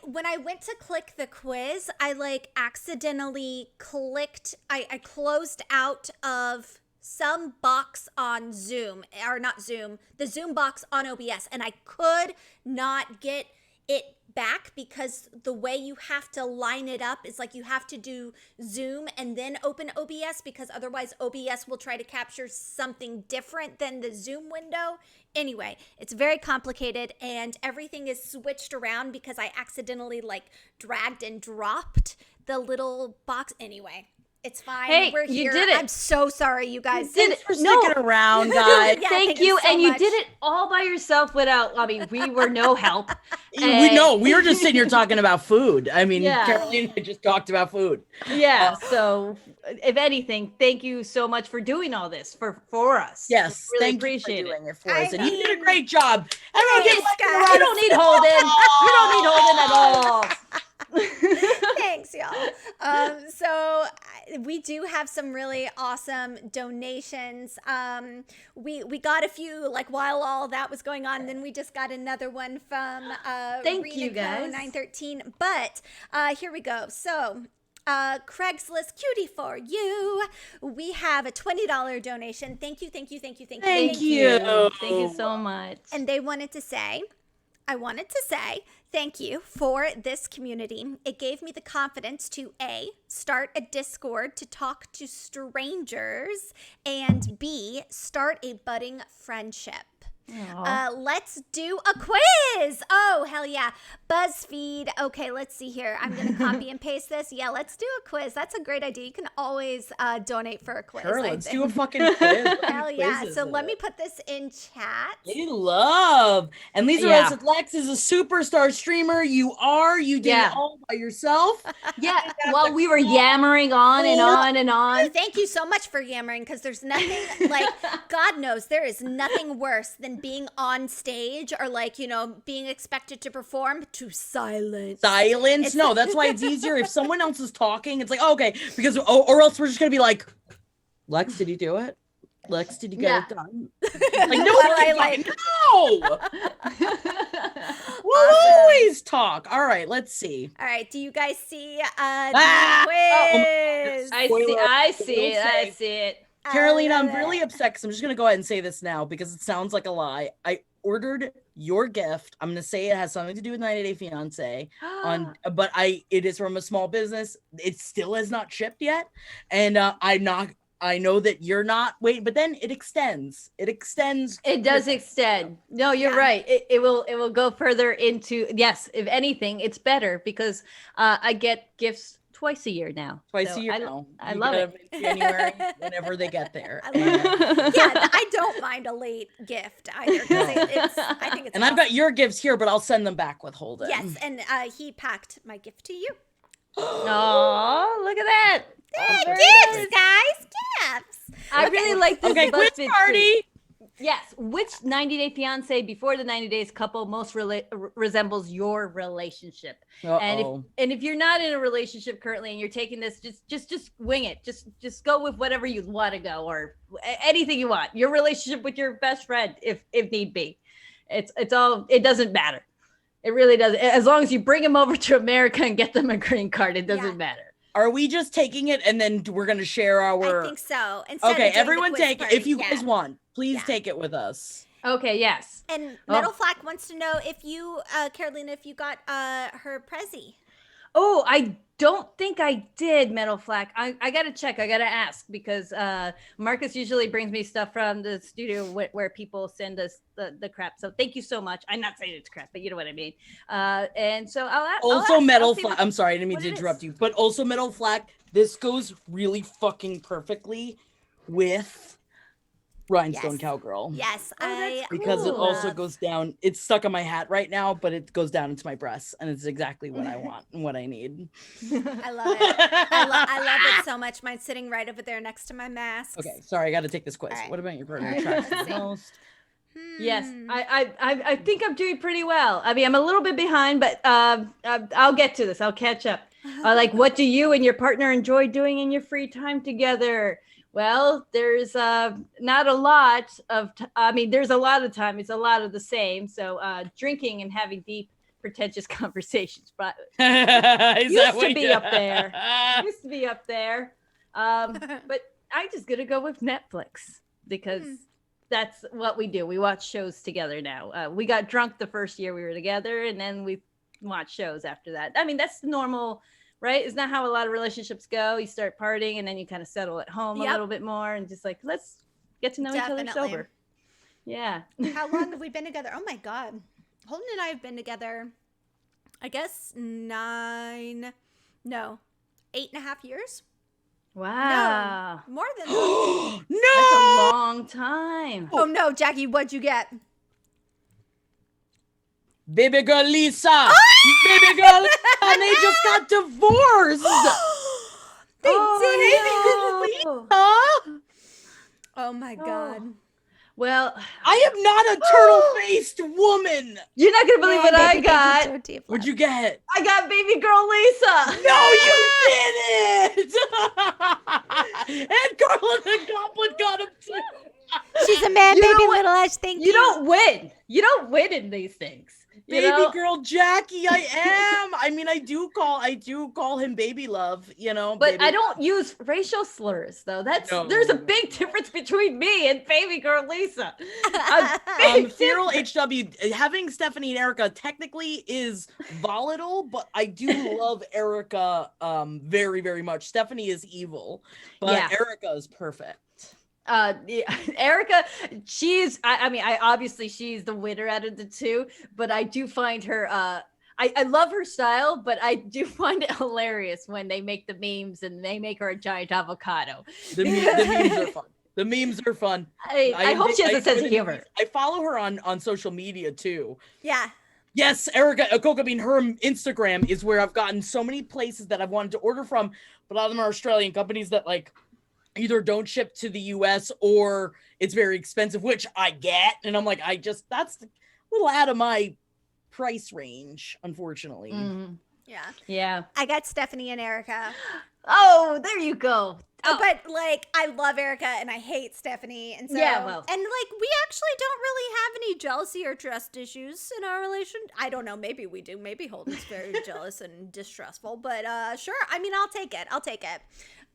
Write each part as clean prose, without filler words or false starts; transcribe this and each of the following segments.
when I went to click the quiz, I like accidentally clicked, I closed out of some box on Zoom, or not Zoom, the Zoom box on OBS, and I could not get it back because the way you have to line it up is like you have to do Zoom and then open OBS, because otherwise OBS will try to capture something different than the Zoom window. Anyway, it's very complicated and everything is switched around because I accidentally like dragged and dropped the little box. Anyway, it's fine. Hey, we're here. You did it. I'm so sorry, you guys. Thanks for sticking around, guys. Yeah, thank you. so And you much. did it all by yourself without, I mean, we were no help. We were just sitting here talking about food. I mean, Yeah. Caroline and I just talked about food. Yeah. So if anything, thank you so much for doing all this for us. Yes, We really thank appreciate you for it. doing it for us. And I you did a mean- great job. Everyone Thanks, give Lexi a guys. round You of don't need Holden. You don't need Holden at all. Thanks, y'all. So we do have some really awesome donations. We got a few like while all that was going on. Then we just got another one from Thank Rena you, Co. guys. 913. But here we go. So Craigslist cutie for you. We have a $20 donation. Thank you. Thank you. Thank you so much. And they wanted to say, I wanted to say thank you for this community. It gave me the confidence to A, start a Discord to talk to strangers, and B, start a budding friendship. Let's do a quiz. Oh, hell yeah. BuzzFeed. Okay, let's see here. I'm going to copy and paste this. Yeah, let's do a quiz. That's a great idea. You can always donate for a quiz. Sure, I let's think. do a fucking quiz. Hell yeah. So let me put this in chat. They love. And Lisa Yeah. Rose said, Lex is a superstar streamer. You did Yeah. it all by yourself. Yeah, while we were yammering on and on and on. Thank you so much for yammering, because there's nothing like, God knows there is nothing worse than being on stage or like, being expected to perform to silence. No, that's why it's easier if someone else is talking. It's like, okay, because or else we're just gonna be like, Lex, did you do it? Lex, did you get it done? Like, no, no. We'll always talk. All right, let's see. All right, do you guys see the Ah! quiz? I see it. Caroline, I I'm love really it. upset because I'm just gonna go ahead and say this now because it sounds like a lie. I ordered your gift. I'm gonna say it has something to do with 90 Day Fiance but it is from a small business. It still has not shipped yet, and I know that you're not waiting, but then it extends. It does extend. No, you're right. It will go further into, yes, if anything, it's better because I get gifts twice a year now. Twice So a year now. I You love get it. them in January, whenever they get there. I love it. Yeah, I don't mind a late gift either. 'Cause I think it's And I've got your gifts here, but I'll send them back with Holden. Yes, and he packed my gift to you. Oh, look at that. Hey, Very gifts, nice. guys, gifts. I really like this. Okay, quiz BuzzFeed party. quiz. Yes. Which 90 Day Fiance before the 90 days couple most resembles your relationship? Uh-oh. And if you're not in a relationship currently and you're taking this, just wing it. Just go with whatever you want to go, or anything you want. Your relationship with your best friend, if need be. It doesn't matter. It really doesn't. As long as you bring them over to America and get them a green card, it doesn't matter. Are we just taking it and then we're going to share our... I think so. Instead Okay, of doing everyone the quiz take it. party, If you guys want, please take it with us. Okay, yes. And Metal Flack wants to know if you, Carolina, if you got her Prezi. Oh, I don't think I did, Metal Flack. I got to check. I got to ask because Marcus usually brings me stuff from the studio where people send us the crap. So thank you so much. I'm not saying it's crap, but you know what I mean. And so I'll ask. Metal Flack. I'm sorry, I didn't mean what to it interrupt is. you. But also, Metal Flack, this goes really fucking perfectly with Rhinestone Cowgirl. Yes, Because it also love. goes down. It's stuck on my hat right now, but it goes down into my breasts, and it's exactly what I want and what I need. I love it. I love it so much. Mine's sitting right over there next to my mask. Okay, sorry, I got to take this quiz. All right. What about your partner? All right, Tracks let's the see. most? Yes, I think I'm doing pretty well. I mean, I'm a little bit behind, but I'll get to this. I'll catch up. Like, what do you and your partner enjoy doing in your free time together? Well, there's not a lot of, I mean, there's a lot of time. It's a lot of the same. So drinking and having deep pretentious conversations, but Is used that what to be you- up there. Used to be up there. But I'm just gonna go with Netflix because that's what we do. We watch shows together now. We got drunk the first year we were together, and then we watch shows after that. I mean, that's normal, right? Isn't that how a lot of relationships go? You start partying, and then you kind of settle at home a little bit more, and just like, let's get to know each other sober. Yeah. How long have we been together? Oh my God. Holden and I have been together, I guess 8.5 years. Wow. No, more than that. No! That's a long time. Oh no, Jackie, what'd you get? Baby girl Lisa! Baby girl Lisa! And they just got divorced! They Oh, did. no. Huh? Oh my God. Well, I am not a turtle-faced woman! you're not gonna believe what Man, I baby, got. thank you, What'd you get? I got baby girl Lisa. No, you didn't! And Carla the Goblin got him too! She's a man, You know baby, what? little Ash. Thank you. You don't win. You don't win in these things. You Baby know? girl Jackie, I am. I mean, I do call him baby love, you know. But baby I don't use racial slurs though. There's a big difference between me and baby girl Lisa. A big Feral difference. HW, having Stephanie and Erica technically is volatile, but I do love Erica very, very much. Stephanie is evil, but Yeah. Erica is perfect. Yeah, Erica, I mean, obviously she's the winner out of the two, but I do find her I love her style, but I do find it hilarious when they make the memes and they make her a giant avocado. The memes are fun. The memes are fun. I hope she has a sense of humor. I follow her on social media too. Yeah. Yes, Erica Coca Bean, her Instagram is where I've gotten so many places that I've wanted to order from, but a lot of them are Australian companies that like either don't ship to the US or it's very expensive, which I get. And I'm like, that's a little out of my price range, unfortunately. Mhm. Yeah. Yeah. I got Stephanie and Erica. Oh, there you go. Oh. But like I love Erica and I hate Stephanie. And so Yeah, well. and like we actually don't really have any jealousy or trust issues in our relation. I don't know, maybe we do. Maybe Holden's very jealous and distrustful, but sure. I mean, I'll take it.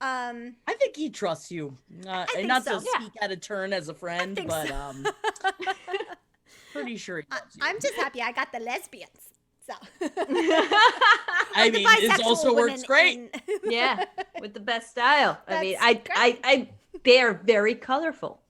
I think he trusts you. think Not so. to speak out of turn as a friend, think but so. pretty sure he loves you. I'm just happy I got the lesbians. So I mean, it also works great. Yeah, with the best style. I mean, That's they are very colorful.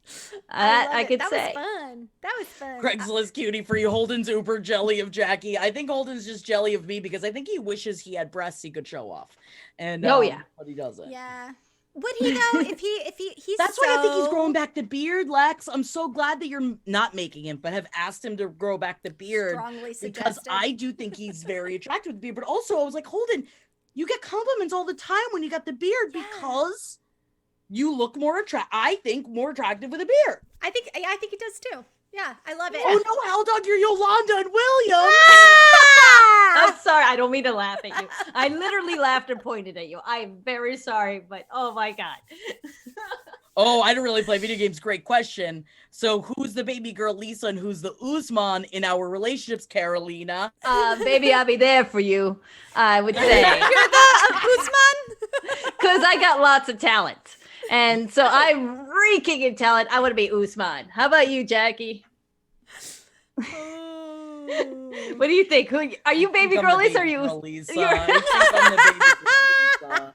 I could that say. That was fun. Craigslist cutie for you. Holden's uber jelly of Jackie. I think Holden's just jelly of me because I think he wishes he had breasts he could show off. And yeah, but he doesn't. Yeah. Would he though? if he's That's why I think he's growing back the beard, Lex. I'm so glad that you're not making him, but have asked him to grow back the beard strongly because suggested. I do think he's very attractive with the beard. But also, I was like, Holden, you get compliments all the time when you got the beard because you look more I think more attractive with a beard. I think he does too. Yeah, I love it. Oh no, Hell Dog, you're Yolanda and William. Ah! I'm sorry. I don't mean to laugh at you. I literally laughed and pointed at you. I'm very sorry, but oh my God. Oh, I don't really play video games. Great question. So who's the baby girl Lisa and who's the Usman in our relationships, Carolina? Baby, I'll be there for you, I would say. You're the Usman? Because I got lots of talent. And so I'm reeking in talent. I want to be Usman. How about you, Jackie? What do you think? Are you baby girl Lisa? Or are you? Lisa. I think I'm the baby girl Lisa.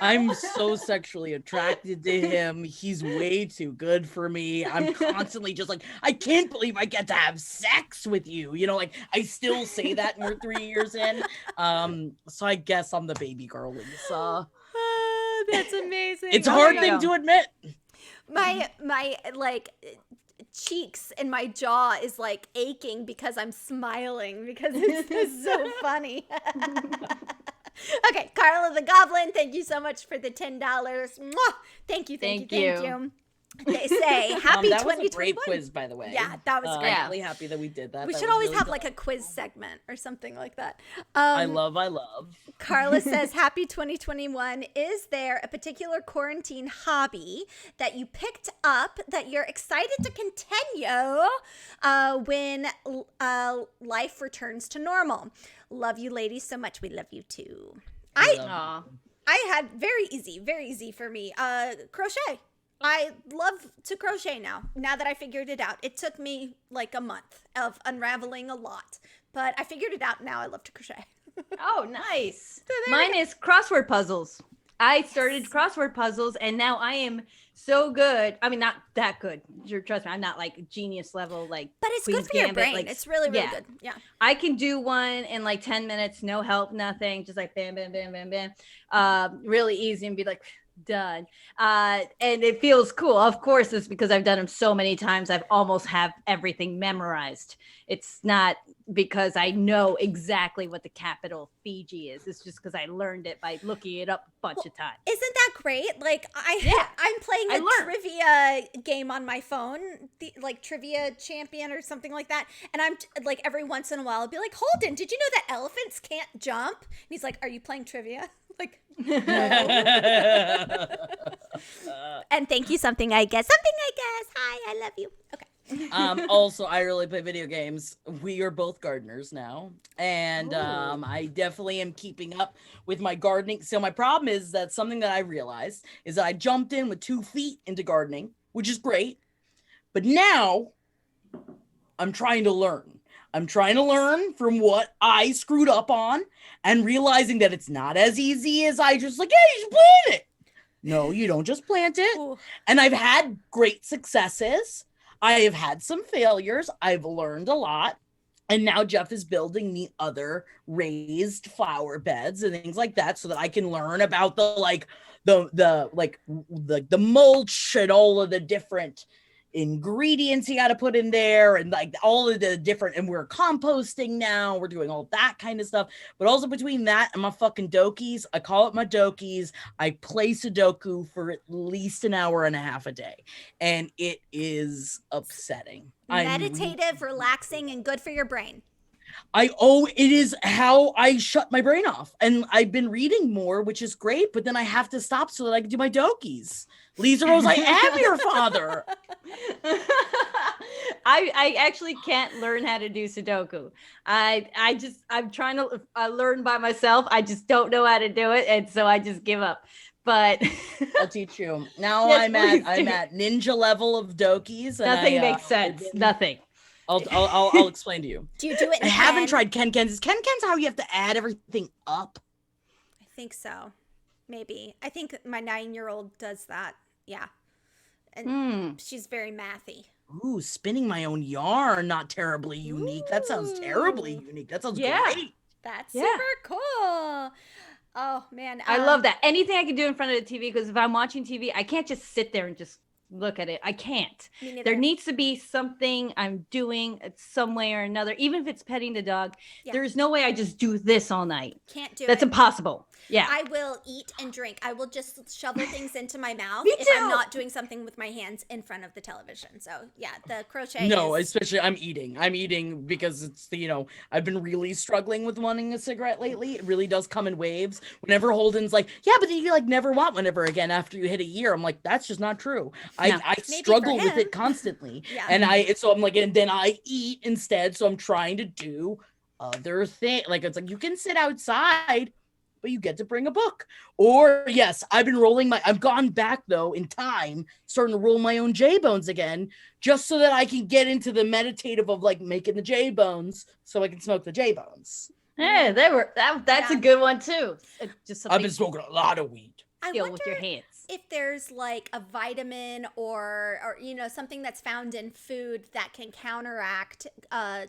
I'm so sexually attracted to him. He's way too good for me. I'm constantly just like, I can't believe I get to have sex with you. You know, like I still say that and we're 3 years in. So I guess I'm the baby girl Lisa. That's amazing. It's a hard thing to admit. My like cheeks and my jaw is like aching because I'm smiling because it's so funny. Okay, Carla the Goblin, thank you so much for the $10. Mwah! Thank you. Thank you. They say happy That was 2021. a great quiz, by the way. Yeah, that was great. I'm really happy that we did that. We That should was always really have fun. like a quiz segment or something like that. I love. Carla says, happy 2021. Is there a particular quarantine hobby that you picked up that you're excited to continue when life returns to normal? Love you ladies so much. We love you too. Aw. I had very easy for me. Crochet. I love to crochet now that I figured it out. It took me like a month of unraveling a lot, but I figured it out. Now I love to crochet. Oh, nice. there we Mine is crossword puzzles. I started crossword puzzles and now I am so good. I mean, not that good. Trust me, I'm not like genius level, like. But it's Queen's good for your Gambit, brain. like, It's really yeah. good. Yeah. I can do one in like 10 minutes, no help, nothing, just like bam, bam, bam, bam, bam. Really easy and be like, done. And it feels cool. Of course, it's because I've done them so many times. I've almost have everything memorized. It's not because I know exactly what the capital Fiji is. It's just because I learned it by looking it up a bunch of times. Isn't that great? Like I'm playing I a learned. trivia game on my phone, like Trivia Champion or something like that. And I'm like every once in a while, I'll be like, Holden, did you know that elephants can't jump? And he's like, are you playing trivia? Like, no. And thank you, something I guess. Hi, I love you. Okay. Also, I really play video games. We are both gardeners now, and I definitely am keeping up with my gardening. So my problem is that something that I realized is that I jumped in with 2 feet into gardening, which is great, but now I'm trying to learn. I'm trying to learn from what I screwed up on and realizing that it's not as easy as I just like, hey, you should plant it. No, you don't just plant it. Ooh. And I've had great successes. I have had some failures. I've learned a lot. And now Jeff is building me other raised flower beds and things like that so that I can learn about the mulch and all of the different ingredients you got to put in there and like all of the different, and we're composting now, we're doing all that kind of stuff. But also between that and my fucking dokies, I call it my dokies, I play Sudoku for at least an hour and a half a day, and it is upsetting. Meditative, relaxing, and good for your brain. It is how I shut my brain off. And I've been reading more, which is great, but then I have to stop so that I can do my dokies. Lisa Rose, I am your father. I actually can't learn how to do Sudoku. I'm trying to learn by myself. I just don't know how to do it, and so I just give up. But I'll teach you. Now Yes, I'm at ninja level of dokies. And nothing makes sense. Nothing. I'll explain to you. Do you do it? I haven't tried Ken-Ken's. Is Ken-Ken's how you have to add everything up? I think so. Maybe. I think my 9-year-old does that. Yeah. And she's very mathy. Ooh, spinning my own yarn, not terribly unique. That sounds terribly unique. That sounds great. That's super cool. Oh, man. I love that. Anything I can do in front of the TV, because if I'm watching TV, I can't just sit there and just look at it. I can't. There needs to be something I'm doing some way or another, even if it's petting the dog. Yeah. There's no way I just do this all night. Can't do That's it. impossible. Yeah. I will eat and drink. I will just shovel things into my mouth Me if too. I'm not doing something with my hands in front of the television. So yeah, the crochet. No, is... especially I'm eating because it's I've been really struggling with wanting a cigarette lately. It really does come in waves. Whenever Holden's like, yeah, but then you like never want one ever again after you hit a year. I'm like, that's just not true. I struggle with it constantly. Yeah. And so I'm like, and then I eat instead. So I'm trying to do other things. Like it's like you can sit outside, but you get to bring a book. Or yes, I've gone back though in time, starting to roll my own J-bones again, just so that I can get into the meditative of like making the J-bones so I can smoke the J-bones. Yeah, that's a good one too. Just something I've been smoking a lot of weed. I skill wonder with your hands. if there's like a vitamin or something that's found in food that can counteract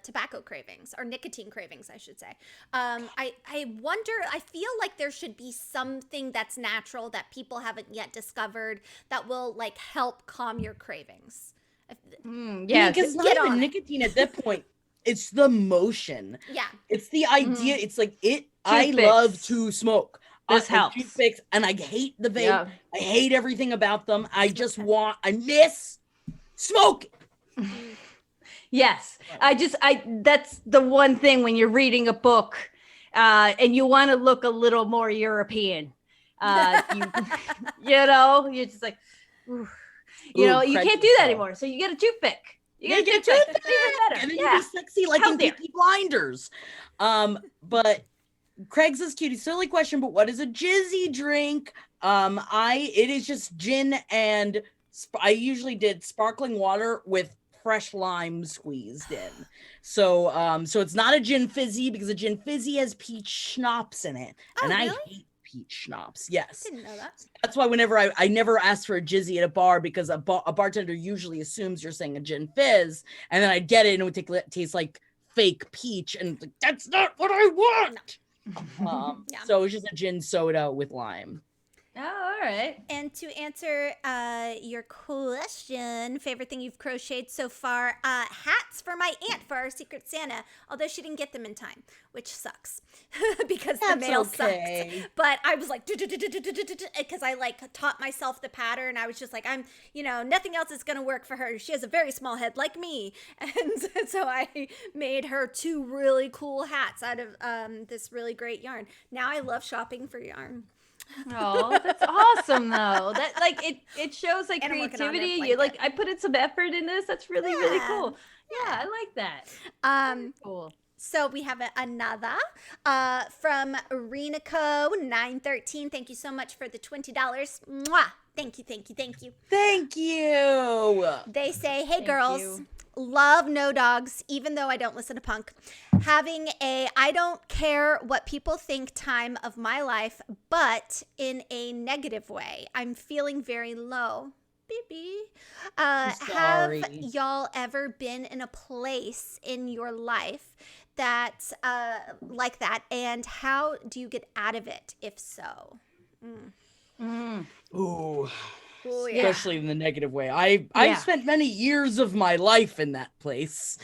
tobacco cravings or nicotine cravings, I should say. I wonder, I feel like there should be something that's natural that people haven't yet discovered that will like help calm your cravings. Yeah, because it's not even nicotine at that point. It's the motion. Yeah. It's the idea. It's like I Toothpicks. love to smoke. This helps. Toothpicks, and I hate the vape. Yeah. I hate everything about them. I miss smoke. Yes. That's the one thing when you're reading a book and you want to look a little more European. You're just like, ooh. You can't do that anymore. So you get a toothpick. You get a toothpick. That's even better. And then you be sexy like in Peaky Blinders. But Craig says, cutie, silly question, but what is a Jizzy drink? It is just gin and I usually did sparkling water with fresh lime squeezed in. So it's not a gin fizzy because a gin fizzy has peach schnapps in it. And really? I hate peach schnapps. Yes. I didn't know that. That's why whenever I never ask for a Jizzy at a bar because a bartender usually assumes you're saying a gin fizz, and then I'd get it and it would taste like fake peach, and like, that's not what I want. No. So it's just a gin soda with lime. Oh, all right. And to answer your question, favorite thing you've crocheted so far, hats for my aunt for our Secret Santa, although she didn't get them in time, which sucks because the mail sucked. But I was like, because I like taught myself the pattern. I was just like, nothing else is going to work for her. She has a very small head like me. And so I made her 2 really cool hats out of this really great yarn. Now I love shopping for yarn. Oh, that's awesome though. That it shows like creativity. You I put in some effort in this. That's really really cool. Yeah, I like that. Cool. So we have another from Renico 913. Thank you so much for the $20. Mwah! Thank you. Thank you. They say, hey girls, love No Dogs, even though I don't listen to punk. Having I don't care what people think time of my life, but in a negative way. I'm feeling very low. Have y'all ever been in a place in your life that's like that, and how do you get out of it if so? Ooh, especially in the negative way. I've spent many years of my life in that place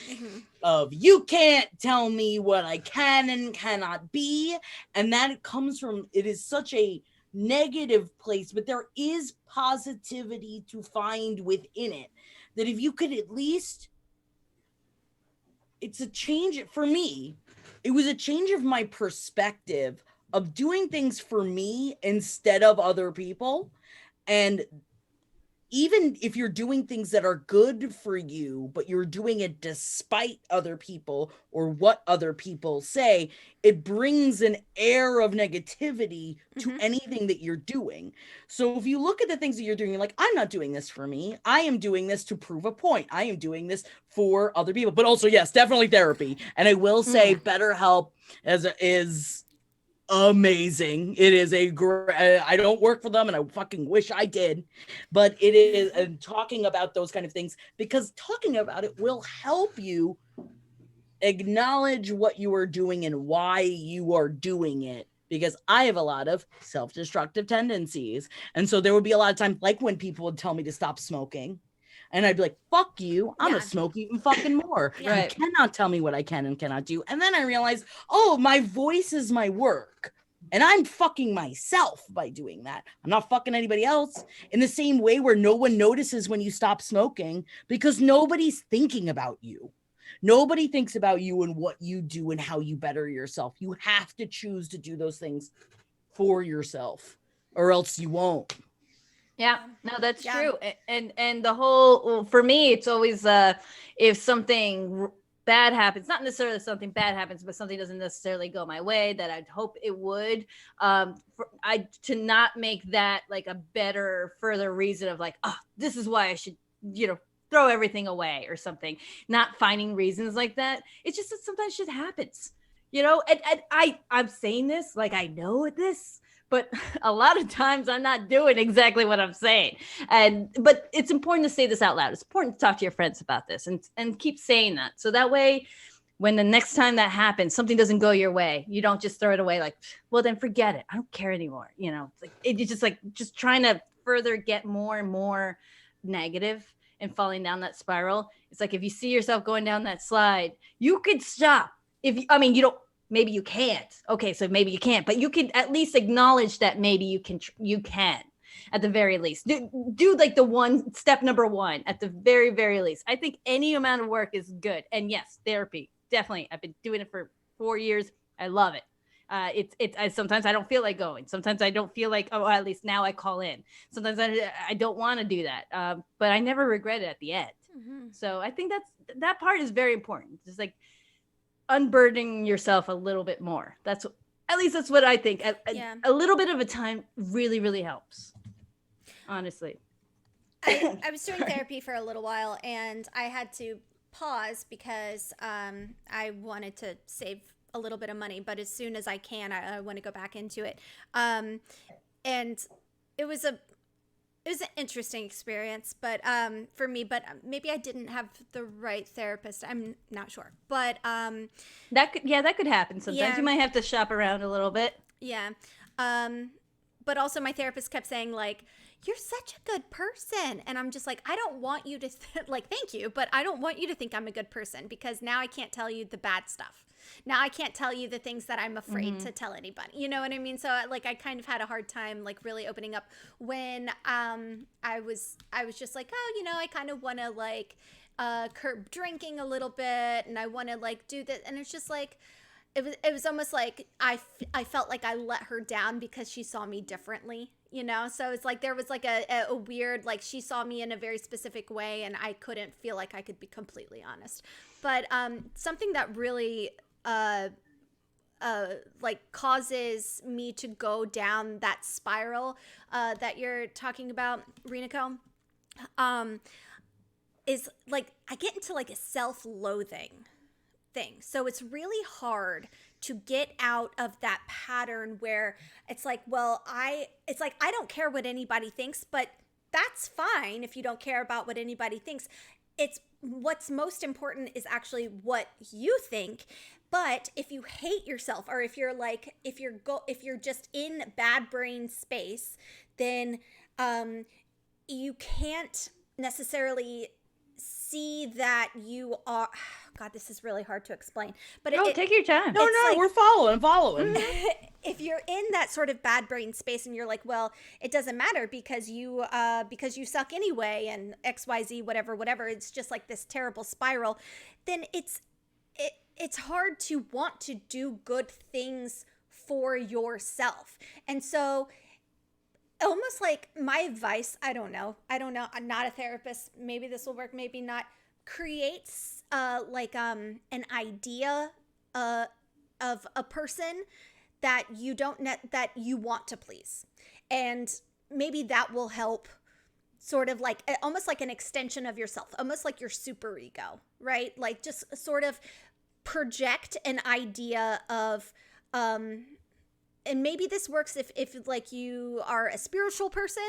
of you can't tell me what I can and cannot be, and that comes from, it is such a negative place, but there is positivity to find within it, that if you could at least, it's a change for me. It was a change of my perspective of doing things for me instead of other people. And even if you're doing things that are good for you, but you're doing it despite other people or what other people say, it brings an air of negativity to anything that you're doing. So if you look at the things that you're doing, you're like, I'm not doing this for me. I am doing this to prove a point. I am doing this for other people. But also, yes, definitely therapy. And I will say BetterHelp is amazing. It is I don't work for them and I fucking wish I did, but it is, and talking about those kind of things, because talking about it will help you acknowledge what you are doing and why you are doing it, because I have a lot of self-destructive tendencies. And so there would be a lot of times, like when people would tell me to stop smoking, and I'd be like, fuck you, I'm gonna smoke even fucking more. You cannot tell me what I can and cannot do. And then I realized, oh, my voice is my work. And I'm fucking myself by doing that. I'm not fucking anybody else. In the same way where no one notices when you stop smoking, because nobody's thinking about you. Nobody thinks about you and what you do and how you better yourself. You have to choose to do those things for yourself, or else you won't. Yeah, no, that's true. And the whole, for me, it's always if something bad happens, not necessarily something bad happens, but something doesn't necessarily go my way that I'd hope it would, to not make that like a better, further reason of like, oh, this is why I should, throw everything away or something. Not finding reasons like that. It's just that sometimes shit happens, and I'm saying this like I know this, but a lot of times I'm not doing exactly what I'm saying. But it's important to say this out loud. It's important to talk to your friends about this and keep saying that. So that way, when the next time that happens, something doesn't go your way, you don't just throw it away like, well, then forget it. I don't care anymore. It's just trying to further get more and more negative and falling down that spiral. It's like, if you see yourself going down that slide, you could stop. You don't maybe you can't. Okay, so maybe you can't, but you can at least acknowledge that maybe you can at the very least. Do like the one step number one at the very, very least. I think any amount of work is good. And yes, therapy, definitely. I've been doing it for 4 years. I love it. Sometimes I don't feel like going. Sometimes I don't feel like, at least now I call in. Sometimes I don't want to do that. But I never regret it at the end. Mm-hmm. So I think that part is very important. Just like unburdening yourself a little bit more. At least that's what I think. A little bit of a time really, really helps. Honestly. I was doing therapy for a little while, and I had to pause because I wanted to save a little bit of money, but as soon as I can, I want to go back into it. And it was an interesting experience, but for me, but maybe I didn't have the right therapist. I'm not sure, but that could happen sometimes. Yeah. You might have to shop around a little bit. Yeah. But also my therapist kept saying like, you're such a good person. And I'm just like, I don't want you to thank you, but I don't want you to think I'm a good person, because now I can't tell you the bad stuff. Now I can't tell you the things that I'm afraid to tell anybody. You know what I mean? So like I kind of had a hard time like really opening up when I was just like, I kind of want to like curb drinking a little bit, and I want to like do that. And it's just like it was almost like I felt like I let her down because she saw me differently, so it's like there was like a weird, like she saw me in a very specific way, and I couldn't feel like I could be completely honest. But something that really like causes me to go down that spiral that you're talking about, Rinako, is like I get into like a self-loathing thing. So it's really hard to get out of that pattern where it's like, I don't care what anybody thinks, but that's fine if you don't care about what anybody thinks. It's what's most important is actually what you think. But if you hate yourself, or if you're just in bad brain space, then you can't necessarily see that you are. God, this is really hard to explain. But take your time. No, like, we're following. If you're in that sort of bad brain space and you're like, well, it doesn't matter because you suck anyway, and XYZ, whatever, it's just like this terrible spiral, then it's hard to want to do good things for yourself. And so almost like my advice, I don't know, I'm not a therapist, maybe this will work, maybe not, creates an idea of a person that that you want to please, and maybe that will help sort of like almost like an extension of yourself, almost like your super ego, right? Like just sort of project an idea of and maybe this works if like you are a spiritual person,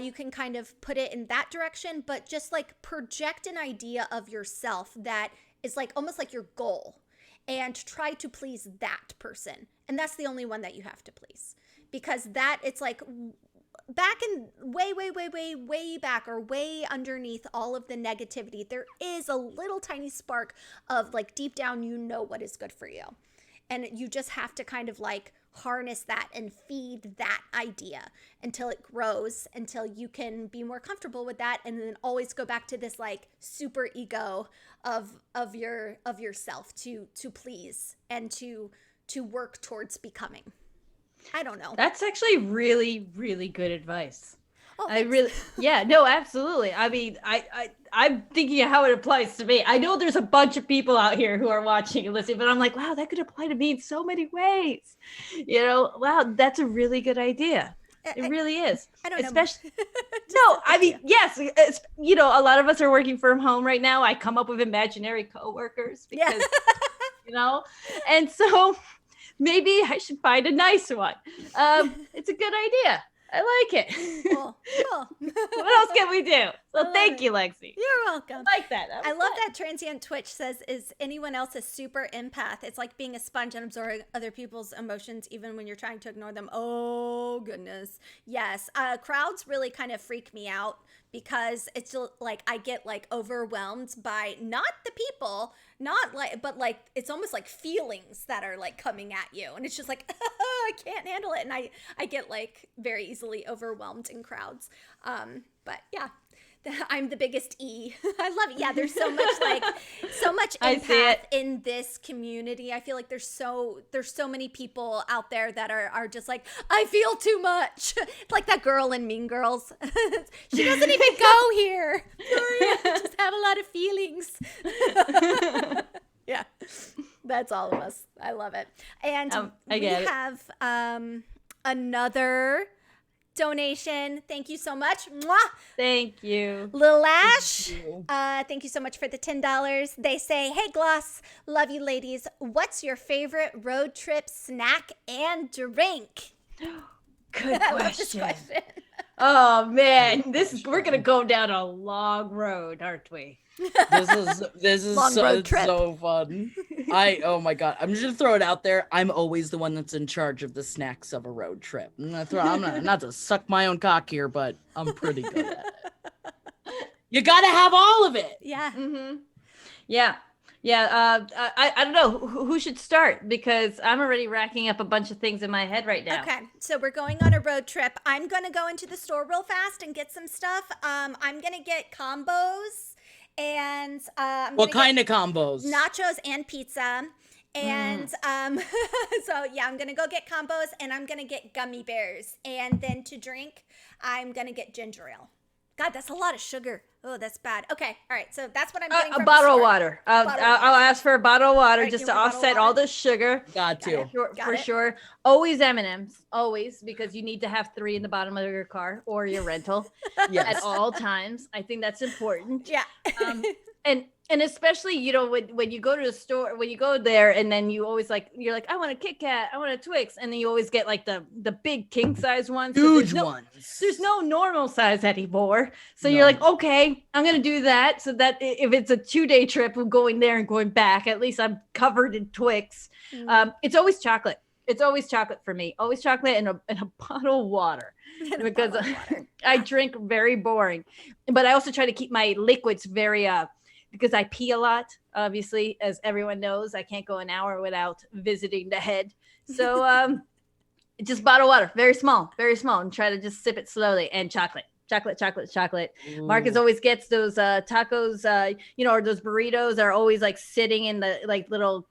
you can kind of put it in that direction, but just like project an idea of yourself that is like almost like your goal, and try to please that person. And that's the only one that you have to please, because that it's like back in way back, or way underneath all of the negativity, there is a little tiny spark of like deep down, what is good for you. And you just have to kind of like harness that and feed that idea until it grows, until you can be more comfortable with that, and then always go back to this like super ego of yourself to please and to work towards becoming. I don't know. That's actually really, really good advice. Oh, absolutely. I mean, I'm thinking of how it applies to me. I know there's a bunch of people out here who are watching and listening, but I'm like, wow, that could apply to me in so many ways. Wow, that's a really good idea. It really is. I don't Especially, know. I mean, yes, it's, a lot of us are working from home right now. I come up with imaginary coworkers because, and so maybe I should find a nice one. It's a good idea. I like it. Cool. What else can we do? Well, thank you, Lexi. You're welcome. I like that. I love that Transient Twitch says, is anyone else a super empath? It's like being a sponge and absorbing other people's emotions even when you're trying to ignore them. Oh, goodness. Yes. Crowds really kind of freak me out because it's like I get like overwhelmed by not the people, not like, but like it's almost like feelings that are like coming at you. And it's just like, I can't handle it. And I get like very easily overwhelmed in crowds. But yeah. I'm the biggest E. I love it. Yeah, there's so much empath in this community. I feel like there's so many people out there that are just like, I feel too much. Like that girl in Mean Girls. She doesn't even go here. Sorry, I just have a lot of feelings. Yeah, that's all of us. I love it. And we have another donation. Thank you so much. Mwah! Thank you. Lil Ash, thank you so much for the $10. They say, hey, Gloss, love you ladies. What's your favorite road trip snack and drink? Good question. Oh, man. We're going to go down a long road, aren't we? This is so fun. Oh my god, I'm just gonna throw it out there. I'm always the one that's in charge of the snacks of a road trip. I'm not to suck my own cock here, but I'm pretty good at it. You gotta have all of it. Yeah. Mm-hmm. Yeah. I don't know who should start because I'm already racking up a bunch of things in my head right now. Okay, so we're going on a road trip. I'm gonna go into the store real fast and get some stuff. I'm gonna get combos. And what kind of combos? Nachos and pizza. And so yeah, I'm gonna go get combos and I'm gonna get gummy bears. And then to drink, I'm gonna get ginger ale. God, that's a lot of sugar. Oh, that's bad. Okay, all right. So that's what I'm getting. A bottle of water. I'll ask for a bottle of water just to offset all the sugar. Got to. For sure. Always M&Ms. Always, because you need to have 3 in the bottom of your car or your rental. Yes. At all times. I think that's important. Yeah. And especially, you know, when you go to the store, when you go there and then you always you're like, I want a Kit Kat, I want a Twix. And then you always get like the big king size ones. Huge ones. There's no normal size anymore. So you're like, okay, I'm going to do that. So that if it's a 2-day trip of going there and going back, at least I'm covered in Twix. It's always chocolate. It's always chocolate for me. Always chocolate and a bottle of water. Because I drink very boring. But I also try to keep my liquids very because I pee a lot, obviously, as everyone knows. I can't go an hour without visiting the head. So just bottled water, very small, and try to just sip it slowly. And chocolate. Ooh. Marcus always gets those tacos, or those burritos are always like sitting in the like little,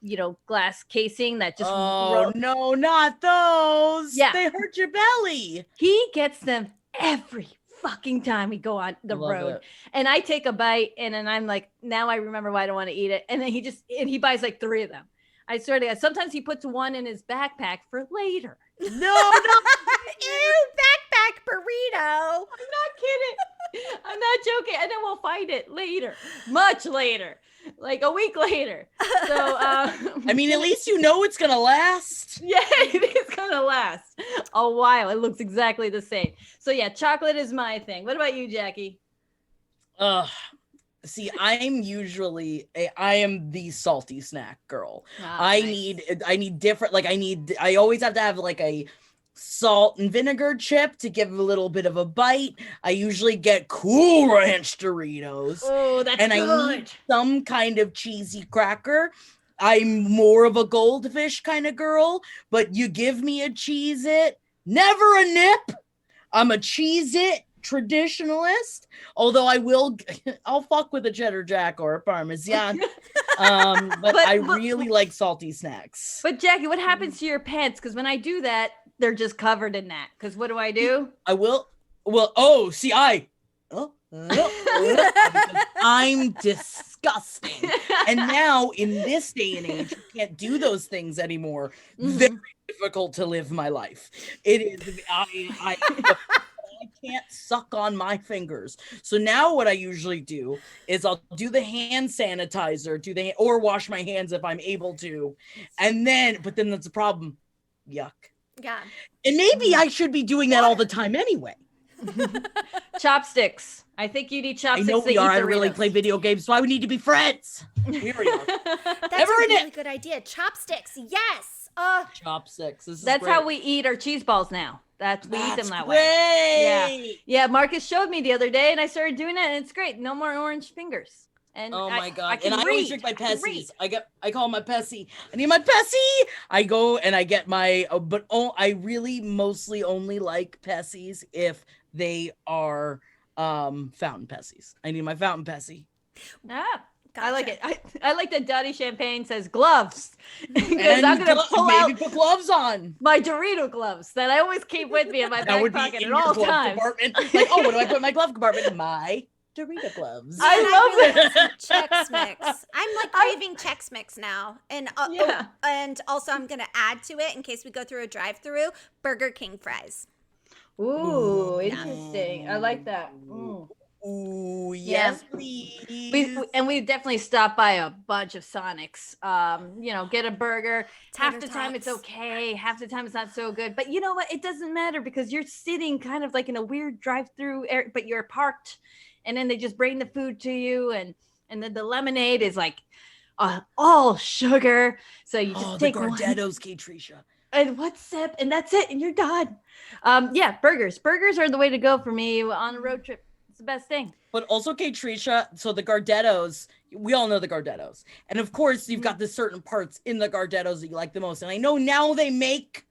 glass casing that just. Oh, no, not those. Yeah. They hurt your belly. He gets them every fucking time we go on the road. And I take a bite and then I'm like, now I remember why I don't want to eat it. And then he buys like 3 of them. I swear to God, sometimes he puts one in his backpack for later. No. Ew, backpack burrito. I'm not kidding. I'm not joking. And then we'll find it later, much later, like a week later. So, I mean, at least you know it's going to last. Yeah, it's going to last a while. It looks exactly the same. So yeah, chocolate is my thing. What about you, Jackie? See, I am the salty snack girl. I need different, I always have to have like a salt and vinegar chip to give a little bit of a bite. I usually get Cool Ranch Doritos. Oh, that's good. I need some kind of cheesy cracker. I'm more of a goldfish kind of girl, but you give me a Cheez-It, never a nip. I'm a Cheez-It traditionalist, although I'll fuck with a cheddar jack or a parmesan. But I really like salty snacks. But Jackie, what happens to your pants? Because when I do that, they're just covered in that. Because what do? I will. Well, see, I'm disgusting. And now in this day and age, you can't do those things anymore. Very difficult to live my life. It is. I can't suck on my fingers. So now what I usually do is I'll do the hand sanitizer, or wash my hands if I'm able to. But then that's a problem. Yuck. Yeah. And maybe I should be doing that all the time anyway. Chopsticks. I think you need I chopsticks. know we to are. eat I really Doritos. play video games, so I would need to be friends. Here we are. That's Ever a in it. really good idea. Chopsticks, yes. Chopsticks. This is That's great. how we eat our cheese balls now. We eat them that way. way. Yeah, Marcus showed me the other day, and I started doing it, and it's great. No more orange fingers. And Oh my god! can And I always read. drink my I can read. Pessies. I call them my Pessy. I need my Pessy. I go and I get my, I really mostly only like Pessies if they are fountain Pessies. I need my fountain Pessy. Ah, Gotcha. I like it. I like that Dottie Champagne says gloves because And I'm gonna pull out put gloves on. my Dorito gloves that I always keep with me in my That back would be pocket in at your all glove times. compartment. Like, oh, what do I put in my glove compartment? My Dorito gloves. I And love really it. want some Chex Mix. I'm like craving Chex Mix now, and Yeah. and also I'm gonna add to it in case we go through a drive-through Burger King fries. Ooh, interesting. I like that. Ooh, Yeah. yes, please. We definitely stopped by a bunch of Sonics. Get a burger. Half Tater the time it's tots. okay. Half the time it's not so good. But you know what? It doesn't matter because you're sitting kind of like in a weird drive-through area, but you're parked, and then they just bring the food to you, and then the lemonade is like all sugar. So you just take the one Gardettos, K-Trisha. and one sip, and that's it, and you're done. Burgers. Burgers are the way to go for me on a road trip. It's the best thing. But also, K-Trisha, so the Gardettos, we all know the Gardettos. And of course, you've got the certain parts in the Gardettos that you like the most. And I know now they make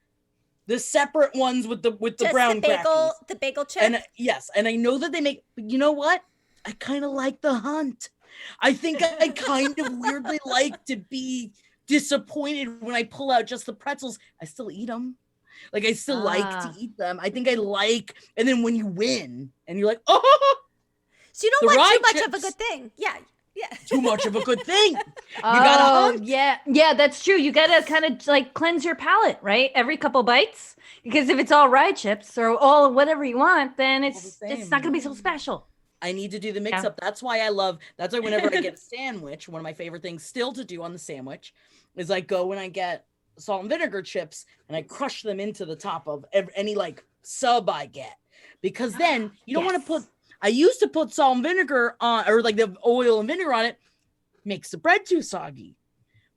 the separate ones with the Just brown crackies. the bagel chip. And yes, and I know that they make, but you know what? I kind of like the hunt. I think I kind of weirdly like to be disappointed when I pull out just the pretzels. I still eat them. Like, I still like to eat them. I think I like, and then when you win and you're like, oh, so you don't the want too rye much of a chips. good thing. Yeah. too much of a good thing. You gotta hunt. Yeah, that's true. You gotta kind of like cleanse your palate, right? Every couple bites, because if it's all rye chips or all whatever you want, then it's not gonna be so special. I need to do the mix up. That's why whenever I get a sandwich, one of my favorite things still to do on the sandwich is I go and I get salt and vinegar chips and I crush them into the top of any like sub I get, because then you don't want to put, I used to put salt and vinegar on, or like the oil and vinegar on it, makes the bread too soggy.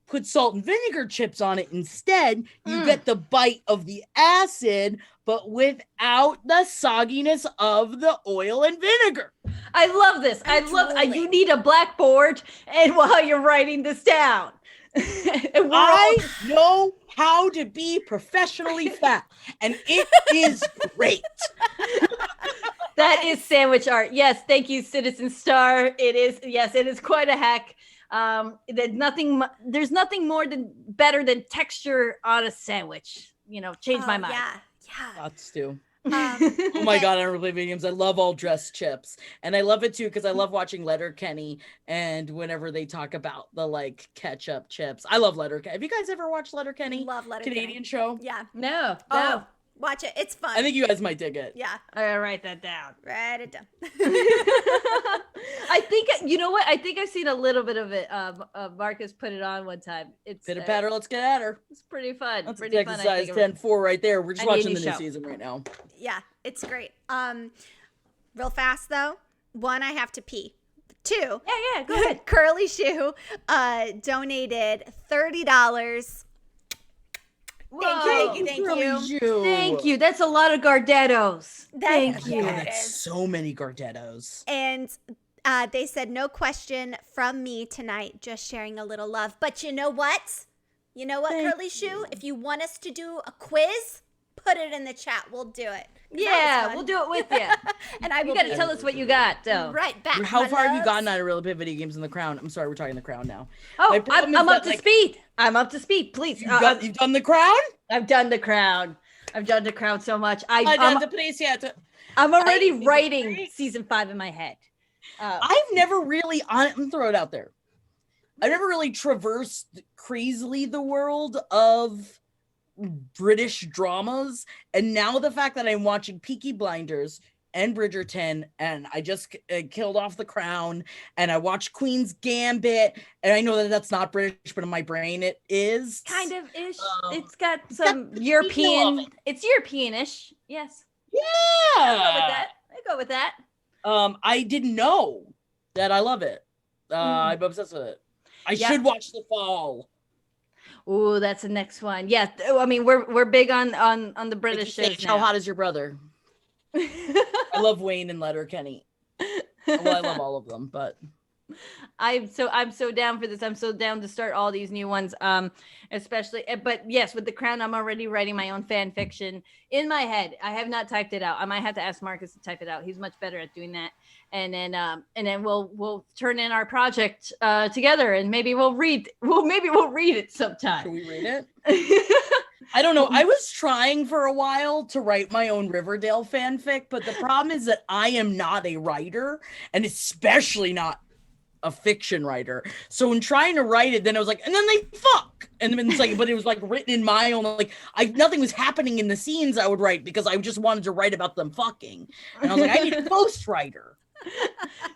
Put salt and vinegar chips on it instead. You get the bite of the acid, but without the sogginess of the oil and vinegar. I love this. I love. You need a blackboard, and while you're writing this down, I know how to be professionally fat, and it is great. That is sandwich art. Yes, thank you, Citizen Star. It is. Yes, it is quite a hack. There's nothing better than texture on a sandwich. Change my mind. Yeah. Lots too. Oh my god, I don't play video games. I love all dressed chips, and I love it too because I love watching Letterkenny. And whenever they talk about the like ketchup chips, I love Letterkenny. Have you guys ever watched Letterkenny? Love Letterkenny. Canadian show. Yeah. No. Watch it. It's fun. I think you guys might dig it. Yeah. I gotta write that down. Write it down. I think you know what? I think I've seen a little bit of it. Marcus put it on one time. It's Pitter patter, let's get at her. It's pretty fun. That's pretty fun. exercise 10-4 right there. We're just I need a watching the new new show. season right now. Yeah, it's great. Real fast though. One, I have to pee. Two. Yeah, go ahead. Curly Shoe donated $30. Thank you. Thank you. That's a lot of Gardettos. Thank you. God, that's so many Gardettos. And they said, no question from me tonight, just sharing a little love. But you know what? Curly Shoe? If you want us to do a quiz, put it in the chat. We'll do it. Yeah, we'll do it with you. And I You got to tell us what you got, though. Right back. How my far have you loves. gotten out of real bit video games in the Crown? I'm sorry, we're talking the Crown now. Oh, My problem I'm is up that, to speed. I'm up to speed. Please. You've done the Crown? I've done the Crown. I've done the Crown so much. I done the place yet. I'm already writing season 5 in my head. I've never really, I'm gonna throw it out there. I've never really traversed crazily the world of British dramas, and now the fact that I'm watching Peaky Blinders and Bridgerton, and I just killed off The Crown, and I watched Queen's Gambit, and I know that that's not British, but in my brain it is Kind of ish. It's got some European. It's European-ish. Yes. Yeah. I go with that. go with that. I didn't know that I love it. I'm obsessed with it. I should watch The Fall. Ooh, that's the next one. Yeah, I mean we're big on the British shows now. How hot is your brother? I love Wayne and Letterkenny. Well, I love all of them, but I'm so down for this. I'm so down to start all these new ones. Especially, but yes, with The Crown, I'm already writing my own fan fiction in my head. I have not typed it out. I might have to ask Marcus to type it out. He's much better at doing that. And then we'll turn in our project together, and maybe we'll read it sometime. Should we read it? I don't know. I was trying for a while to write my own Riverdale fanfic, but the problem is that I am not a writer, and especially not a fiction writer. So in trying to write it, then I was like, and then they fuck. And then it's like, but it was like written in my own, like, nothing was happening in the scenes I would write because I just wanted to write about them fucking. And I was like, I need a ghostwriter.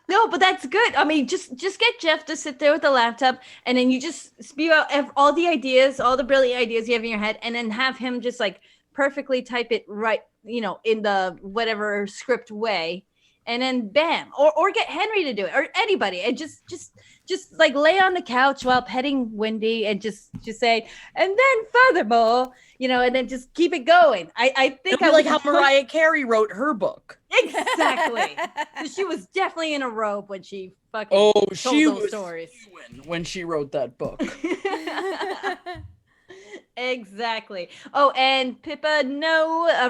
No, but that's good. I mean, just get Jeff to sit there with the laptop, and then you just spew out all the ideas, all the brilliant ideas you have in your head, and then have him just like perfectly type it right, in the whatever script way, and then bam, or get Henry to do it, or anybody, and just like lay on the couch while petting Wendy, and just say, and then furthermore, and then just keep it going. I think I like how Mariah Carey wrote her book. Exactly. She was definitely in a robe when she fucking told those stories. When she wrote that book. Exactly. Oh, and Pippa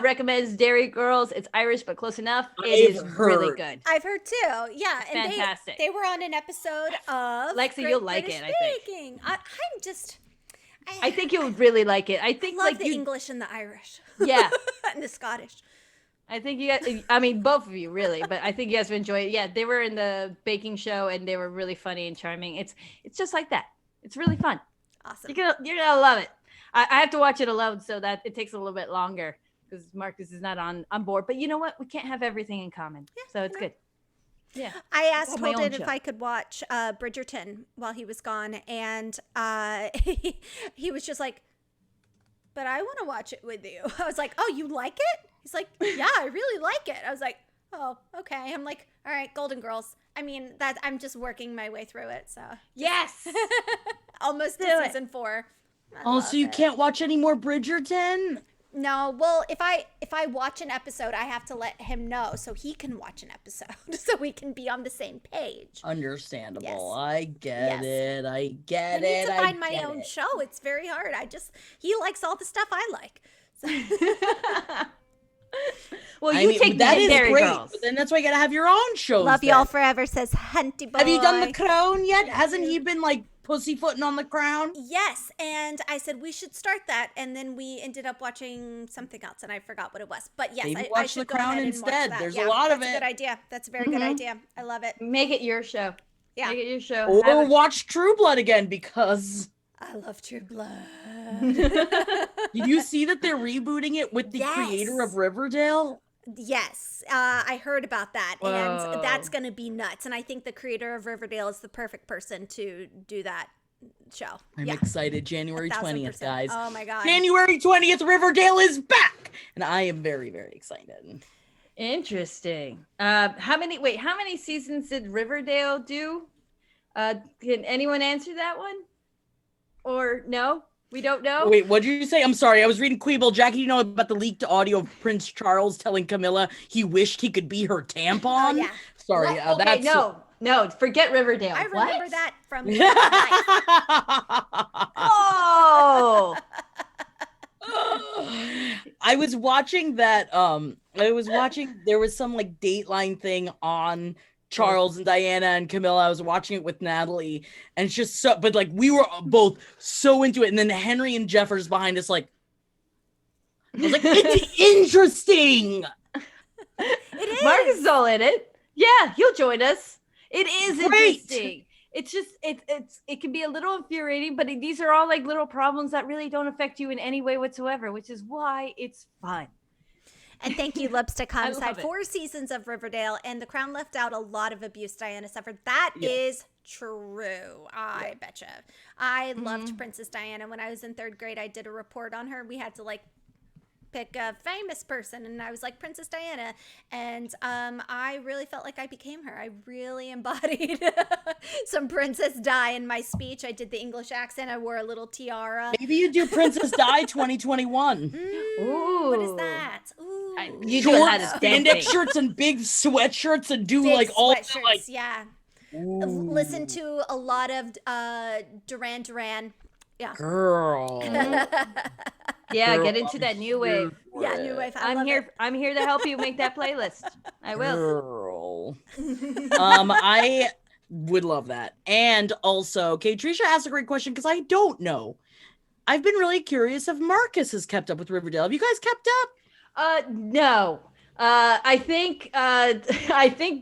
recommends Dairy Girls. It's Irish, but close enough. It is really good. I've heard too. Yeah, and fantastic. They were on an episode of Lexi, you'll like British it. I think. I think you would really like it. I think love the English and the Irish. Yeah, and the Scottish. I think you guys, I mean, both of you really, but I think you guys would enjoy it. Yeah, they were in the baking show and they were really funny and charming. It's just like that. It's really fun. Awesome. You're gonna love it. I have to watch it alone so that it takes a little bit longer because Marcus is not on board. But you know what? We can't have everything in common. Yeah, so it's good. Yeah. I asked Holden if I could watch Bridgerton while he was gone, and he was just like, but I want to watch it with you. I was like, oh, you like it? He's like, yeah, I really like it. I was like, oh, okay. I'm like, all right, Golden Girls. I mean, I'm just working my way through it. So yes, almost to season 4. So you can't watch any more Bridgerton? No, well, if I watch an episode, I have to let him know so he can watch an episode so we can be on the same page. Understandable. Yes. I get it. I get I it. need to find my own show. It's very hard. He likes all the stuff I like. So. Well, take that is Dairy great. Girls. But then that's why you gotta have your own shows. Love y'all forever, says Hunty Boy. Have you done The Crown yet? Hasn't he been like pussyfooting on The Crown? Yes, and I said we should start that, and then we ended up watching something else, and I forgot what it was. But yes, I should The go Crown ahead and instead. watch that. There's a lot of it. That's a good idea. That's a very good idea. I love it. Make it your show. Yeah. Make it your show. Or watch True Blood again because I love True Blood. Did you see that they're rebooting it with the creator of Riverdale? Yes, I heard about that, Whoa. and that's going to be nuts. And I think the creator of Riverdale is the perfect person to do that show. I'm excited. January 20th, guys. Oh my god. January 20th, Riverdale is back, and I am very, very excited. Interesting. How many seasons did Riverdale do? Can anyone answer that one? Or no? We don't know? Wait, what did you say? I'm sorry. I was reading Queeble. Jackie, you know about the leaked audio of Prince Charles telling Camilla he wished he could be her tampon? Oh, yeah. Sorry. Okay, no, forget Riverdale. I remember that from Oh! I was watching that. There was some like Dateline thing on Charles and Diana and Camilla. I was watching it with Natalie, and it's just so, but like we were both so into it. And then Henry and Jeff are just behind us, like, I was like, it's interesting. It is. Marcus is all in it. Yeah, he'll join us. It is Great. interesting. It's just it can be a little infuriating, but these are all like little problems that really don't affect you in any way whatsoever, which is why it's fun. And thank you, Lipstick Homicide. it. 4 seasons of Riverdale, and The Crown left out a lot of abuse Diana suffered. That is true. I betcha. I loved Princess Diana. When I was in 3rd grade, I did a report on her. We had to like pick a famous person, and I was like Princess Diana, and I really felt like I became her. I really embodied some Princess Di in my speech. I did the English accent. I wore a little tiara. Maybe you do Princess Di 2021. Ooh. What is that? Ooh. You do a lot of spandex dancing. shirts and big sweatshirts and do Big like all the, sweatshirts, like. yeah. Ooh. Listen to a lot of Duran Duran. Yeah. Girl. Yeah, Girl, get into that new wave. Yeah, new wave. I I'm love here. it. I'm here to help you make that playlist. I will. Girl. I would love that. And also, Kate Tricia asked a great question because I don't know. I've been really curious if Marcus has kept up with Riverdale. Have you guys kept up? No. I think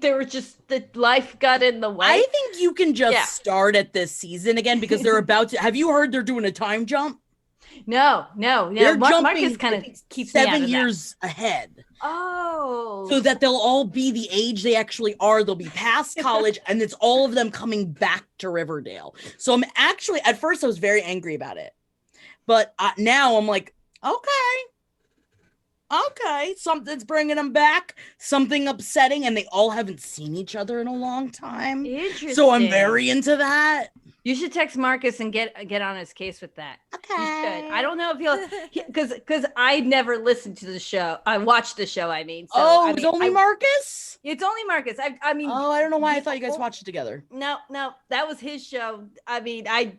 there was just the life got in the way. I think you can just start at this season again because they're about to. Have you heard they're doing a time jump? No. They're jumping Marcus kind of keeps me out 7 of years ahead. that. Oh. So that they'll all be the age they actually are. They'll be past college, and it's all of them coming back to Riverdale. So I'm actually, at first I was very angry about it. But now I'm like, okay, something's bringing them back, something upsetting, and they all haven't seen each other in a long time. Interesting. So I'm very into that. You should text Marcus and get on his case with that. Okay. You should. I don't know if he'll, because I never listened to the show. I watched the show. I mean, so, It's only Marcus? It's only Marcus. I mean. Oh, I don't know why I thought you guys watched it together. No, that was his show. I mean, I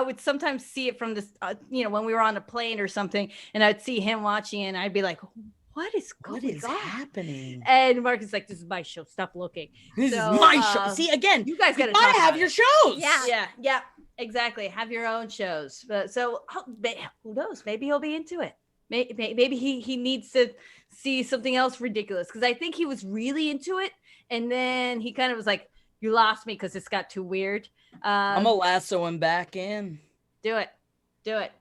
would sometimes see it from this, when we were on a plane or something, and I'd see him watching, and I'd be like, "What is happening?" And Marcus is like, "This is my show. Stop looking. This is my show." See, again, you guys gotta have your shows. Yeah, exactly. Have your own shows. But so who knows? Maybe he'll be into it. Maybe he needs to see something else ridiculous, because I think he was really into it, and then he kind of was like, "You lost me because it's got too weird." I'm gonna lasso him back in. Do it.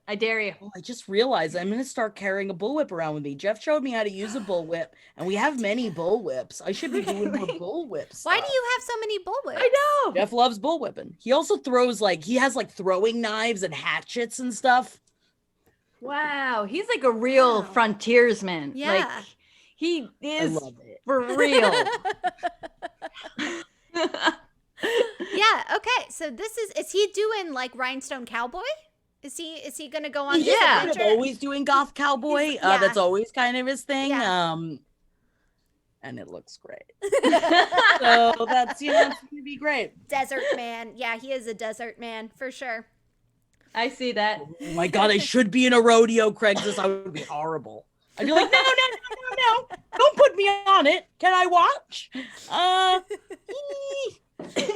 I dare you. Oh, I just realized I'm gonna start carrying a bullwhip around with me. Jeff showed me how to use a bullwhip, and we have many bullwhips. I should be doing more bullwhips. Why do you have so many bullwhips? I know. Jeff loves bullwhipping. He also throws he has throwing knives and hatchets and stuff. Wow, he's like a real frontiersman. Yeah. Like he is I love it. for real. Yeah, okay. So is he doing like Rhinestone Cowboy? Is he gonna go on this Yeah. adventure? Always doing goth cowboy. That's always kind of his thing. Yeah. And it looks great. So that's it's gonna be great. Desert man. Yeah, he is a desert man for sure. I see that. Oh my god, I should be in a rodeo, Craigslist. I would be horrible. I'd be like, no, don't put me on it. Can I watch?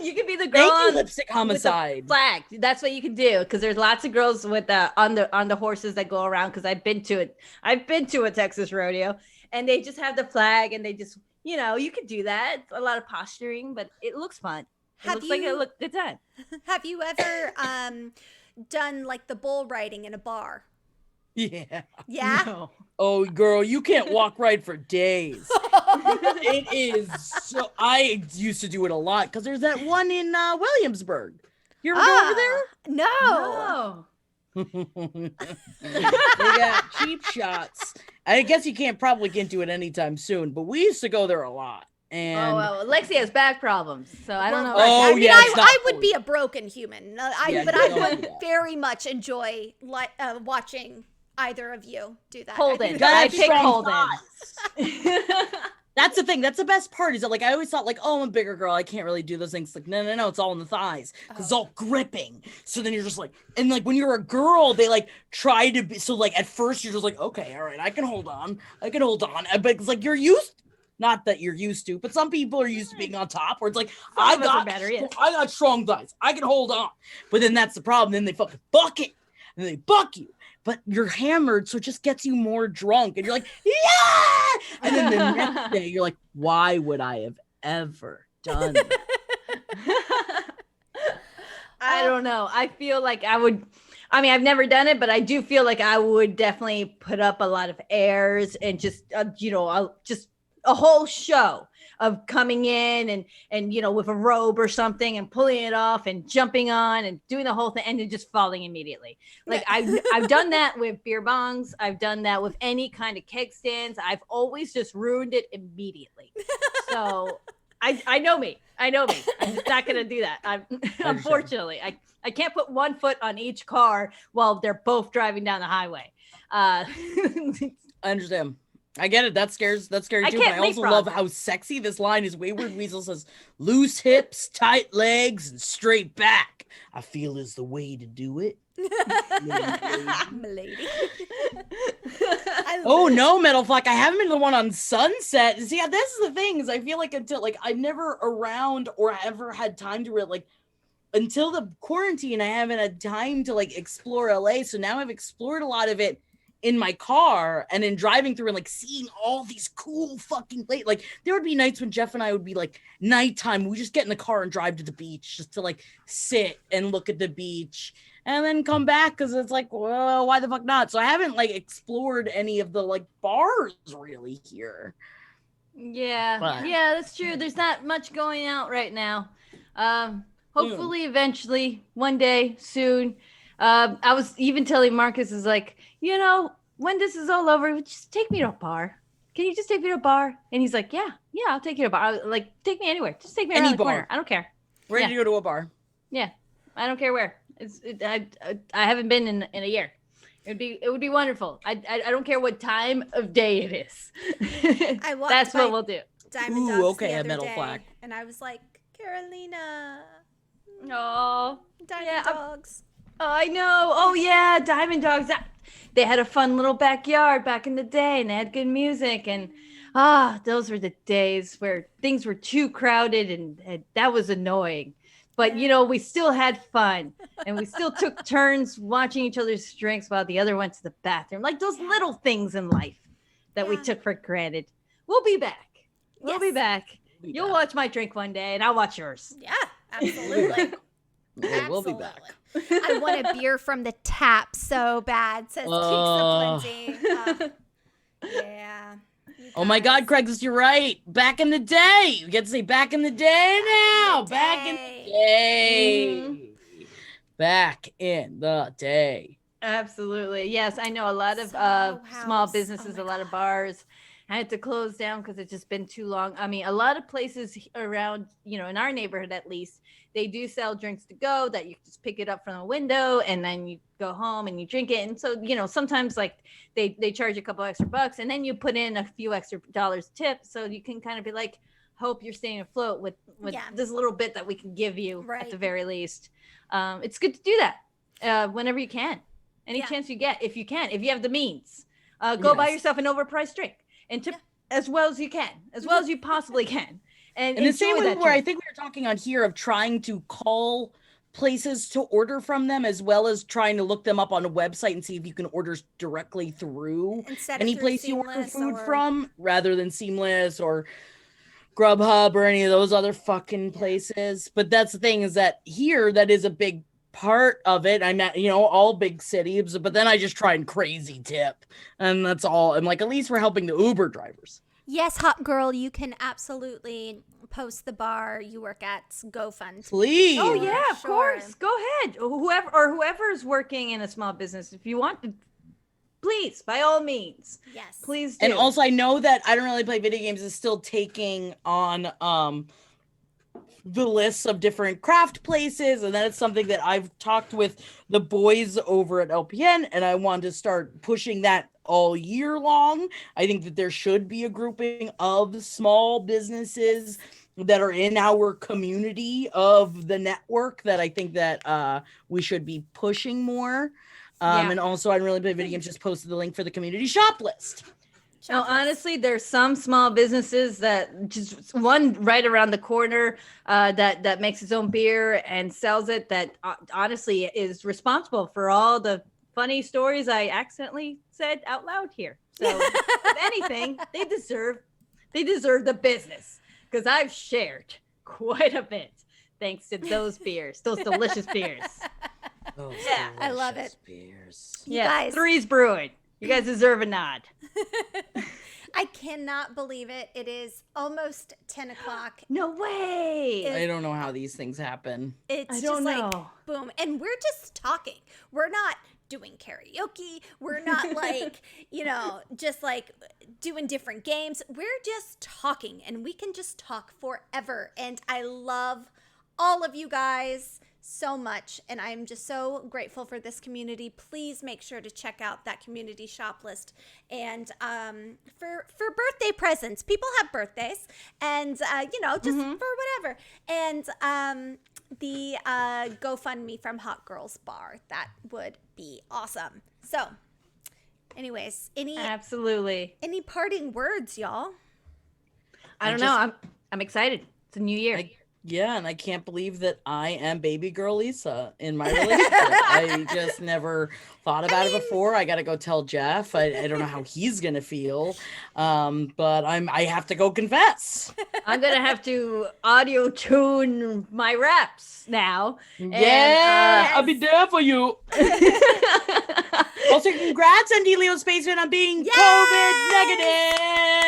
You could be the girl on Lipstick Homicide flag. That's what you can do, because there's lots of girls with on the horses that go around, because I've been to it. I've been to a Texas rodeo, and they just have the flag, and they just you could do that. It's a lot of posturing, but it looks fun. Like it looked good time. Have you ever done like the bull riding in a bar? Yeah. Yeah. No. Oh, girl, you can't walk right for days. It is so. I used to do it a lot because there's that one in Williamsburg. You ever go over there? No. They got cheap shots. I guess you probably can't do it anytime soon, but we used to go there a lot. And Lexi has back problems, so I don't know. I mean, yeah, I would be a broken human. But I would that. very much enjoy watching either of you do that. Holden. gotta I have pick strong Holden. that's the thing. That's the best part is that I always thought I'm a bigger girl. I can't really do those things. No. It's all in the thighs because it's all gripping. So then you're just and when you're a girl, they try to be. So at first you're just okay, all right, I can hold on. But it's you're used. Not that you're used to, but some people are used to being on top where it's I got strong thighs. I can hold on. But then that's the problem. Then they fucking buck it. And they buck you. But you're hammered, so it just gets you more drunk. And you're yeah! And then the next day, you're why would I have ever done that? I don't know. I feel like I would. I mean, I've never done it, but I do feel like I would definitely put up a lot of airs and just, I'll just a whole show of coming in and with a robe or something and pulling it off and jumping on and doing the whole thing and then just falling immediately. Like I've done that with beer bongs. I've done that with any kind of keg stands. I've always just ruined it immediately. So I know me. I'm just not gonna do that. Unfortunately, I can't put one foot on each car while they're both driving down the highway. I understand. I get it. That's scary too. But I also love how sexy this line is. Wayward Weasel says, "Loose hips, tight legs, and straight back. I feel is the way to do it." Milady. Oh no, Metal Flock! I haven't been the one on Sunset. See, this is the thing. Is I feel like until I've never around or ever had time to really until the quarantine. I haven't had time to explore LA. So now I've explored a lot of it in my car and in driving through and seeing all these cool fucking there would be nights when Jeff and I would be nighttime. We just get in the car and drive to the beach just to sit and look at the beach and then come back because it's well, why the fuck not? So I haven't explored any of the bars really here. Yeah, that's true. There's not much going out right now. Hopefully, eventually, one day soon. I was even telling Marcus when this is all over, just take me to a bar. Can you just take me to a bar? And he's like, yeah, I'll take you to a bar. I was take me anywhere. Just take me around the corner. I don't care. Ready to go to a bar. Yeah, I don't care where. I haven't been in a year. It would be wonderful. I don't care what time of day it is. That's what we'll do. Diamond Dogs okay, the other Metal day, Flag. and I was like, Carolina. Oh, Diamond Dogs. Oh, I know. Oh, yeah. Diamond Dogs. They had a fun little backyard back in the day and they had good music. And those were the days where things were too crowded and that was annoying. But, we still had fun and we still took turns watching each other's drinks while the other went to the bathroom. Those little things in life that we took for granted. We'll be back. We'll be back. You'll watch my drink one day and I'll watch yours. Yeah, absolutely. We'll be back. I want a beer from the tap so bad, says Cakes of Plenty. Yeah. Oh my God, Craigslist, you're right. Back in the day. You get to say back in the day now. Back in the day. Mm-hmm. Back in the day. Absolutely. Yes, I know a lot of small businesses, a lot of bars had to close down because it's just been too long. I mean, a lot of places around, in our neighborhood at least, they do sell drinks to go that you just pick it up from the window and then you go home and you drink it. And so, sometimes they charge a couple extra bucks and then you put in a few extra dollars tip. So you can kind of be hope you're staying afloat with this little bit that we can give you at the very least. It's good to do that whenever you can. Any chance you get, if you have the means, go buy yourself an overpriced drink and tip as well as you can, as well as you possibly can. And in the same way where I think we were talking on here of trying to call places to order from them, as well as trying to look them up on a website and see if you can order directly through any place you order food from, rather than Seamless or Grubhub or any of those other fucking places. But that's the thing, is that here, that is a big part of it. I'm at, all big cities, but then I just try and crazy tip. And that's all. I'm at least we're helping the Uber drivers. Yes, hot girl, you can absolutely post the bar you work at GoFund. Please. Oh yeah, of course. Go ahead. Whoever is working in a small business, if you want to, please, by all means. Yes. Please do. And also, I know that I Don't Really Play Video Games is still taking on the lists of different craft places, and that's something that I've talked with the boys over at LPN, and I want to start pushing that all year long. I think that there should be a grouping of small businesses that are in our community of the network that I think that we should be pushing more. And also, I Don't Really Play Video Games just posted the link for the community shop list. No, honestly, there's some small businesses that just one right around the corner that makes its own beer and sells it, that honestly is responsible for all the funny stories I accidentally said out loud here. So if anything, they deserve the business, because I've shared quite a bit thanks to those beers, those delicious beers. I love it. Beers. Guys, Three's Brewing. You guys deserve a nod. I cannot believe it. It is almost 10 o'clock. No way. I don't know how these things happen. It's I just don't like, know. boom. And we're just talking. We're not doing karaoke. We're not like, just like doing different games. We're just talking, and we can just talk forever. And I love all of you guys so much, and I'm just so grateful for this community. Please make sure to check out that community shop list. And for birthday presents, people have birthdays, and just for whatever. And the GoFundMe from Hot Girls Bar, that would be awesome. So anyways, Absolutely. any parting words, y'all? I don't know. I'm excited. It's a new year. Yeah, and I can't believe that I am baby girl Lisa in my relationship. I just never thought about it before. I got to go tell Jeff. I don't know how he's going to feel. But I have to go confess. I'm going to have to audio tune my raps now. Yeah, I'll be there for you. Also, congrats, Andy Leo Spaceman, on being COVID negative.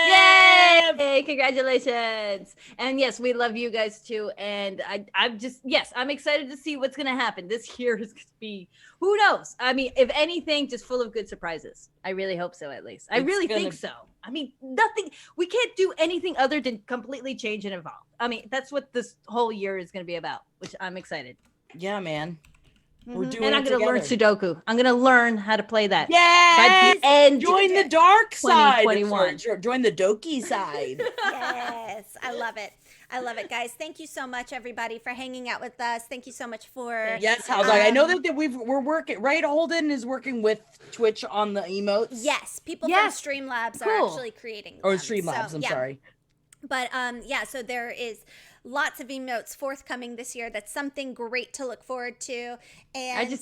Yay! Congratulations. And yes, we love you guys too. And I'm excited to see what's going to happen. This year is going to be, who knows? I mean, if anything, just full of good surprises. I really hope so, at least. I really think so. I mean, we can't do anything other than completely change and evolve. I mean, that's what this whole year is going to be about, which I'm excited. Yeah, man. We're doing and I'm it going to learn Sudoku. I'm going to learn how to play that. Yes! And join the dark side. 2021. Join the Doki side. Yes, I love it. I love it, guys. Thank you so much, everybody, for hanging out with us. Thank you so much for I know that we're working, right? Holden is working with Twitch on the emotes. Yes, people from Streamlabs are actually creating them. Streamlabs, I'm sorry. But so there is lots of emotes forthcoming this year. That's something great to look forward to. And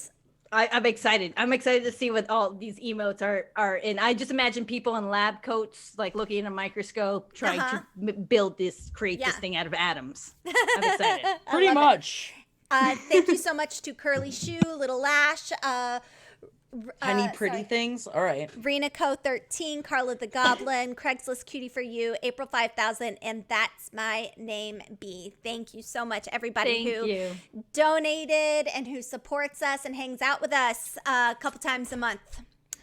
I'm excited. I'm excited to see what all these emotes are in. I just imagine people in lab coats, like looking in a microscope, trying to create this thing out of atoms. I'm excited. Pretty much. Thank you so much to Curly Shoe, Little Lash, Honey Pretty Things. All right. Rena Co 13, Carla the Goblin, Craigslist Cutie for You, April 5000, and That's My Name B. Thank you so much, everybody who donated and who supports us and hangs out with us a couple times a month.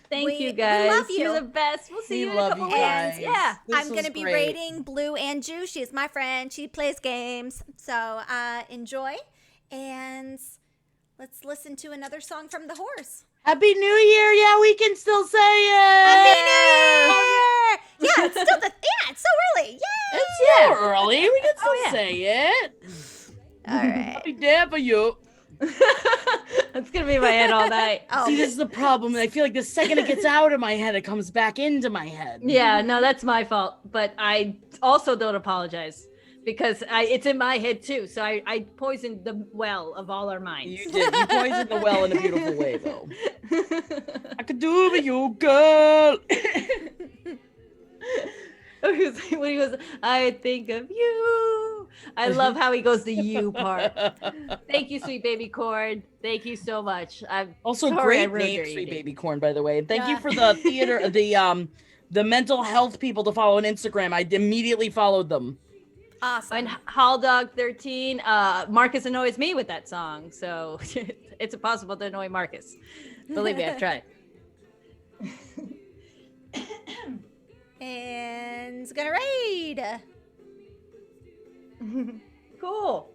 Thank you, guys. We love you. You're the best. We'll see you in a couple weeks. Yeah, I'm going to be rating Blue Anju. She is my friend. She plays games. So enjoy. And let's listen to another song from The Horse. Happy New Year! Yeah, we can still say it. Happy New Year! Yeah, it's still it's so early. Yay! It's so early. We can still say it. All right. I'll be there for you. It's gonna be in my head all night. See, this is the problem. I feel like the second it gets out of my head, it comes back into my head. Yeah, no, that's my fault. But I also don't apologize. Because it's in my head too. So I poisoned the well of all our minds. You did. You poisoned the well in a beautiful way, though. I could do it with you, girl. When he goes, I think of you. I love how he goes the you part. Thank you, sweet baby corn. Thank you so much. I'm also sorry great name, sweet baby corn, by the way. And thank you for the theater, the mental health people to follow on Instagram. I immediately followed them. Awesome. And Hall Dog 13, Marcus annoys me with that song, so it's impossible to annoy Marcus. Believe me, I've tried. And gonna raid. Cool.